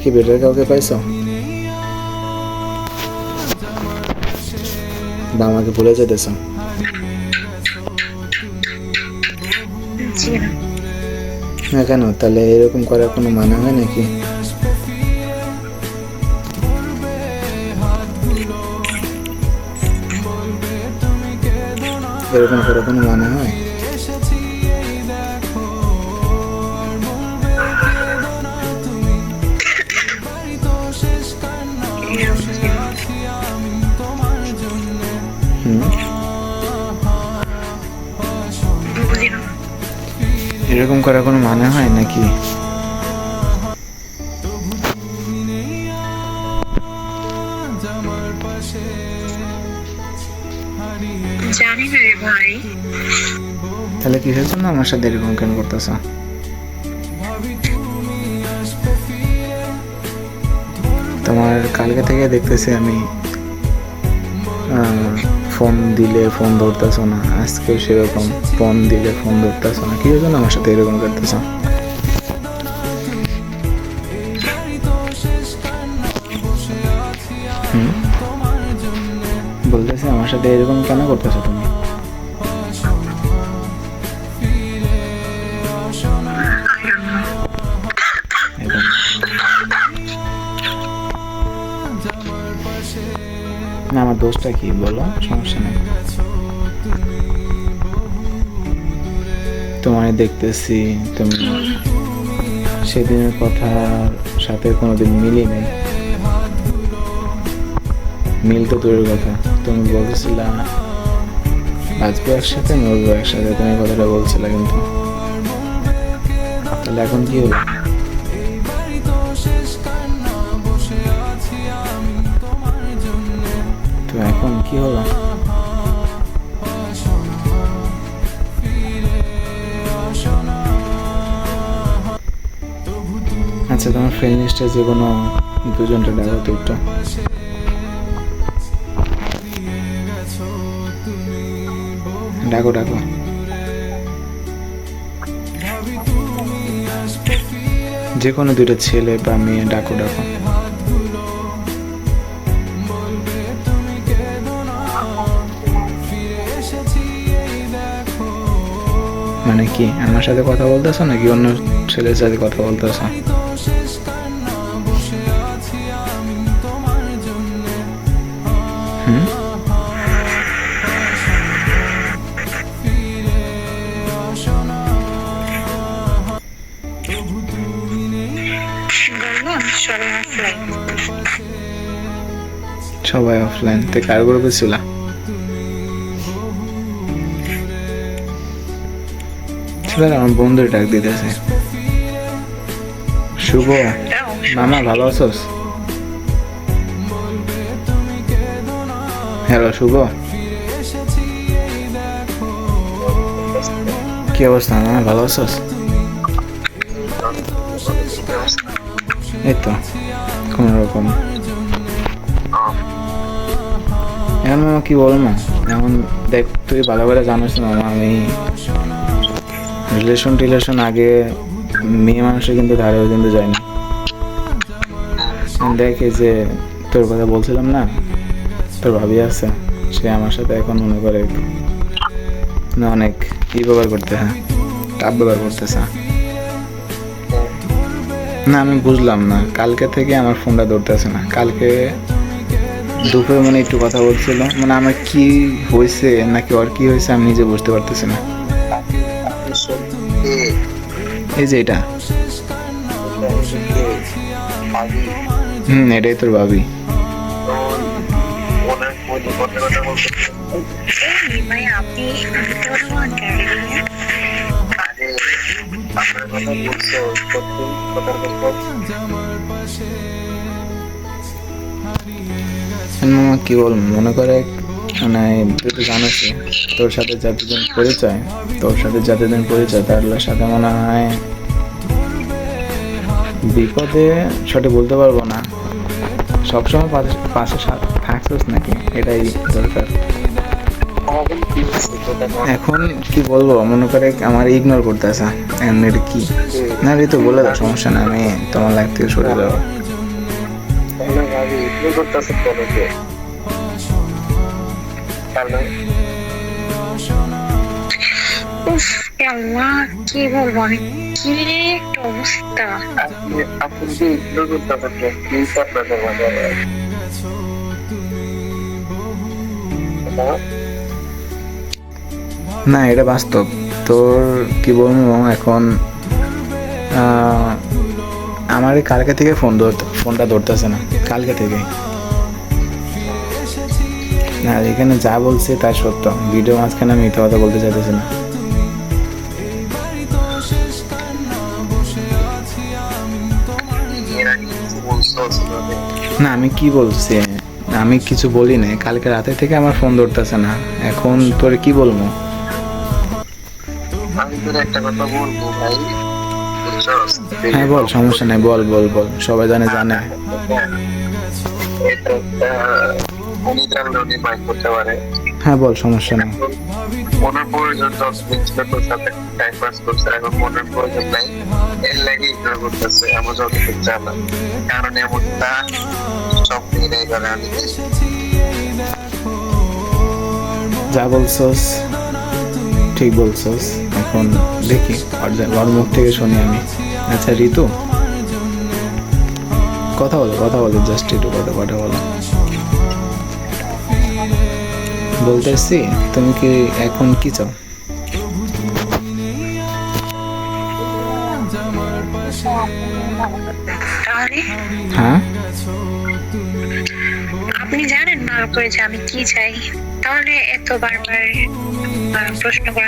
কি বেটার কাউকে পাইছো বা আমাকে ভুলে যেতেছ? না কেন? তাহলে এরকম করার কোনো মানে হয় নাকি? এরকম করার কোনো মানে হয়? এরকম করার কোনো মানে হয় নাকি? জানি না রে ভাই। তাহলে কিসের জন্য আমার সাথে এরকম কেন করতেছ? তোমার কালকে থেকে দেখতেছি আমি ফোন দিলে ফোন ধরতেছ না, আজকে সেরকম ফোন দিলে ফোন ধরতেছ না, কি জন্য আমার সাথে এরকম করতেছ? বলতেছি আমার সাথে এরকম কেন করতেছো তুমি? না আমার দোষটা কি বলো, সমস্যা নেই। তোমায় দেখতেছি, তুমি সেদিনের কথার সাথে কোনোদিন মিলি নেই। মিল তো দূরের কথা, তুমি বলতেছিলা বাঁচবো একসাথে মরবো একসাথে, তুমি কথাটা বলছিলা, কিন্তু তাহলে এখন কি হলো? তো এখন কি হলো? আচ্ছা তোমার ফ্রেন্ড লিস্টে যে কোনো দুজনটা ডাকো তো একটু। ডাকো ডাকো। যে কোনো দুইটা ছেলে বা মেয়ে ডাকো ডাকো। মানে কি আমার সাথে কথা বলতেছো নাকি অন্য ছেলের সাথে কথা বলতেছো? সবাই অফলাইন। তে কার গ্রুপে ছিল? আমার বন্ধুর ডাক দিতেছে। শুভ, মামা ভালো আছোস? হ্যালো শুভ, কি অবস্থা মামা, ভালো আছোস? এই তো কোন রকম। এখন মামা কি বল না, এখন দেখ তুই ভালো করে জানিস মামা, আমি রিলেশন আগে মেয়ে মানুষের কিন্তু ধারেও কিন্তু যায়নি। দেখে যে তোর কথা বলছিলাম না, তোর ভাবি আছে, সে আমার সাথে এখন মনে করে অনেক কি ব্যবহার করতে, হ্যাঁ টাপ ব্যবহার করতেছে। না আমি বুঝলাম না, কালকে থেকে আমার ফোনটা ধরতেছে না। কালকে দুপুরে মানে একটু কথা বলছিল, মানে আমার কি হয়েছে নাকি ওর কি হয়েছে আমি নিজে বুঝতে পারতেছি না। এই যে এটা, এটাই তোর ভাবি। কি বল, মনে করে মানে তুই তো জানিস তোর সাথে যতদিন পরিচয় তার সাথে মনে হয় বিপদে সঠিক বলতে পারবো না, সবসময় পাশে থাকছিস নাকি, এটাই দরকার। এখন কি বলবো, মনে করে আমার ইগনোর করতেছে, কি না রে তো বলে দাও, সমস্যা না, আমি তোমার লাইফ থেকে সরে যাবো। হ্যালো ভাবি, ইগনোর করতেছেন কেন যে? হ্যালো, উফ, আল্লাহ, কি বলবো আমি, কি একটা অবস্থা। আপনি যে ইগনোর করতেছেন কেন? প্লিজ আপনাদের মাঝে হ্যালো, না এটা বাস্তব। তোর কি বলবো এখন, আমার কালকে থেকে ফোনটা ধরতেছে না, কালকে থেকে। না এখানে যা বলছে তার সত্য, ভিডিও মাঝখানে আমি মিথ্যা কথা বলতে চাইতেছি না। এর আগে কিছু বলছো আসলে? না আমি কি বলছি, আমি কিছু বলি নাই, কালকে রাতে থেকে আমার ফোন ধরতেছে না, এখন তোর কি বলবো। আমি তোর একটা কথা বলবো ভাই, বুঝছস? হ্যাঁ বল, সমস্যা নেই, বল বল বল, সবাই জানে। এটা একটা উনি জানলে উনি মাইন্ড করতে পারে। হ্যাঁ বল, সমস্যা নেই। মনের প্রয়োজন 10 দিন ছিল তোর সাথে টাইম পাস করছে, এখন মনের প্রয়োজন নাই, এর লাগে ইগনোর করতেছে আমার যতটুকু জানা। কারণ এমনটা সব দিন এইভাবে আমি যা বলছস ঠিক বলছস, এখন দেখি ওর মুখ থেকে শুনি আমি। আচ্ছা ঋতু, কথা বলো, জাস্ট একটু কথা বলো। বলতেছি, তুমি কি এখন কি চাও? তাহলে হ্যাঁ আপনি জানেন ভালো করে যে আমি কি চাই, তাহলে এত বারবার প্রশ্ন করা